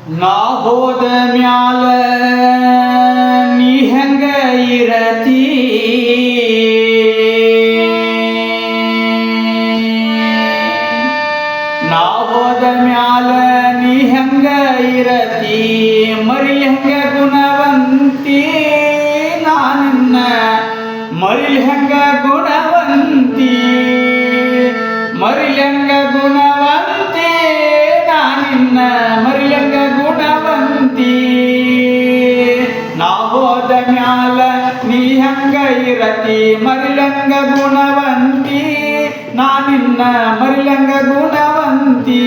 ನಾ ಹೋದ ಮ್ಯಾಲ ನೀ ಹೆಂಗ ಇರತಿ, ನಾ ಹೋದ ಮ್ಯಾಲ ನೀ ಹೆಂಗ ಇರತಿ, ಮರಿಲ್ ಹೆಂಗ ಗುಣವಂತಿ ನಾನಿನ್ನ, ಮರಿಲ್ ಹೆಂಗ ಗುಣವಂತಿ, ಮರಿಲ್ ಹೆಂಗ ಗುಣವಂತಿ ನಾನಿನ್ನ, ಮರಿಲ್ ಹೆಂಗ ಗುಣವಂತಿ. ನಾ ಹೋದ ಮ್ಯಾಲ ನೀ ಹೆಂಗ ಇರತಿ, ಮರಿಲ್ ಹೆಂಗ ಗುಣವಂತಿ ನಾನಿನ್ನ, ಮರಿಲ್ ಹೆಂಗ ಗುಣವಂತಿ.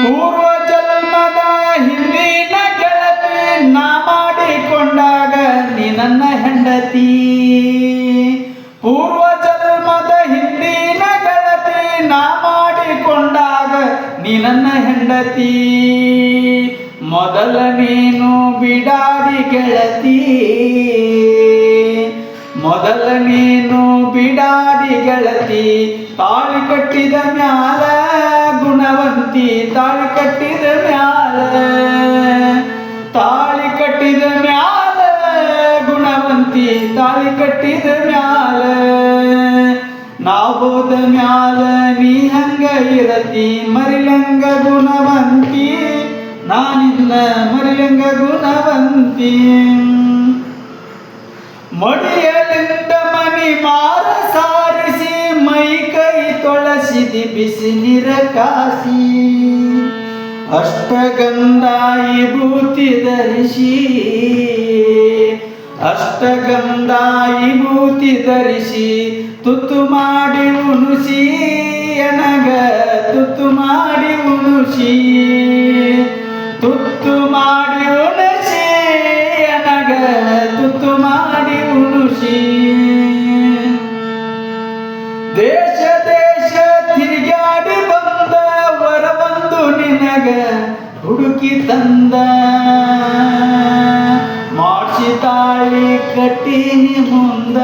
ಪೂರ್ವ ಜನ್ಮದ ಹಿಂದಿನ ಗೆಳತಿ ನಾ ಮಾಡಿಕೊಂಡಾಗ ನೀ ನನ್ನ ಹೆಂಡತಿ, ಪೂರ್ವ ಜನ್ಮದ ಹಿಂದಿನ ಗೆಳತಿ ನಾ ಮಾಡಿಕೊಂಡಾಗ ನೀ ನನ್ನ ಹೆಂಡತಿ. ಮೊದಲ ನೀನು ಬಿಡಾಡಿ ಗೆಳತಿ, ಮೊದಲ ನೀನು ಬಿಡಾಡಿ ಗೆಳತಿ, ತಾಳಿ ಕಟ್ಟಿದ ಮ್ಯಾಲ ಗುಣವಂತಿ, ತಾಳಿ ಕಟ್ಟಿದ ಮ್ಯಾಲ, ತಾಳಿ ಕಟ್ಟಿದ ಮ್ಯಾಲ ಗುಣವಂತಿ, ತಾಳಿ ಕಟ್ಟಿದ ಮ್ಯಾಲ. ನಾ ಹೋದ ಮ್ಯಾಲ ನೀ ಹಂಗ ಇರತಿ, ಮರಿಲಂಗ ಗುಣವಂತಿ ನಾನಿನ್ನ, ಮರಿಲಂಗ ಗುಣವಂತಿ. ಮಡಿಯಲಿಂದ ಮನಿ ಮಾರ ಸಾರಿಸಿ, ಮೈ ಕೈ ತೊಳಸಿದಿ ಬಿಸಿ ನೀರ ಕಾಸಿ, ಅಷ್ಟಗಂಧ ವಿಭೂತಿ ಧರಿಸಿ, ಅಷ್ಟಗಂಧ ವಿಭೂತಿ ಧರಿಸಿ, ತುತ್ತು ಮಾಡಿ ಉಣಿಸಿ ಎನಗ, ತುತ್ತು ಮಾಡಿ ಉಣಿಸಿ, ತುತ್ತು ಮಾಡಿ ಉಣಿಸಿ ಎನಗ, ತುತ್ತು ಮಾಡಿ ಉಣಿಸಿ. ದೇಶ ದೇಶ ತಿರುಗಾಡಿ ಬಂದ ವರ ಬಂದು ನಿನಗ ಹುಡುಕಿ ತಂದ, ಮಾಡಿಸಿ ತಾಳಿ ಕಟ್ಟಿನಿ ಮುಂದ,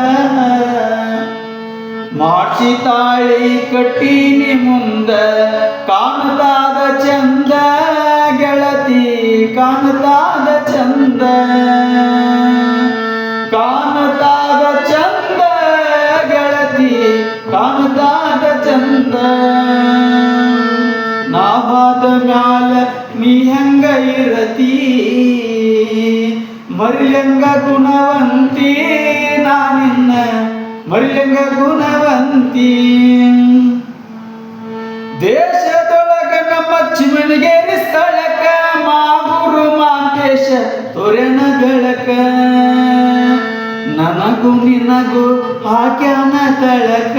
ಮಾಡಿಸಿ ತಾಳಿ ಕಟ್ಟಿನಿ ಮುಂದ. ಕಾಣತಾದ ಚಂದ ಗೆಳತಿ, ಕಾಣತಾದ ಚಂದ, ಕಾಣತಾದ ಚಂದ ಗೆಳತಿ, ಕಾಣತಾದ ಚಂದ. ನಾ ಹೋದ ಮ್ಯಾಲ ನೀ ಹೆಂಗ ಇರತಿ, ಮರಿಲಂಗ ಗುಣವಂತಿ ನಾನಿನ್ನ, ಮರಿಲಂಗ ಗುಣವಂತಿ. ದೇಶದೊಳಗ ನಮ್ಮ ಚಿಮಣಗೇರಿ ಸ್ಥಳಕ್ಕ, ಮಾಗೂರು ಮಾಂತೇಶ ತೋರಣ ಬೆಳಕ, ನನಗೂ ನಿನಗೂ ಹಾಕ್ಯಾನ ತಳಕ,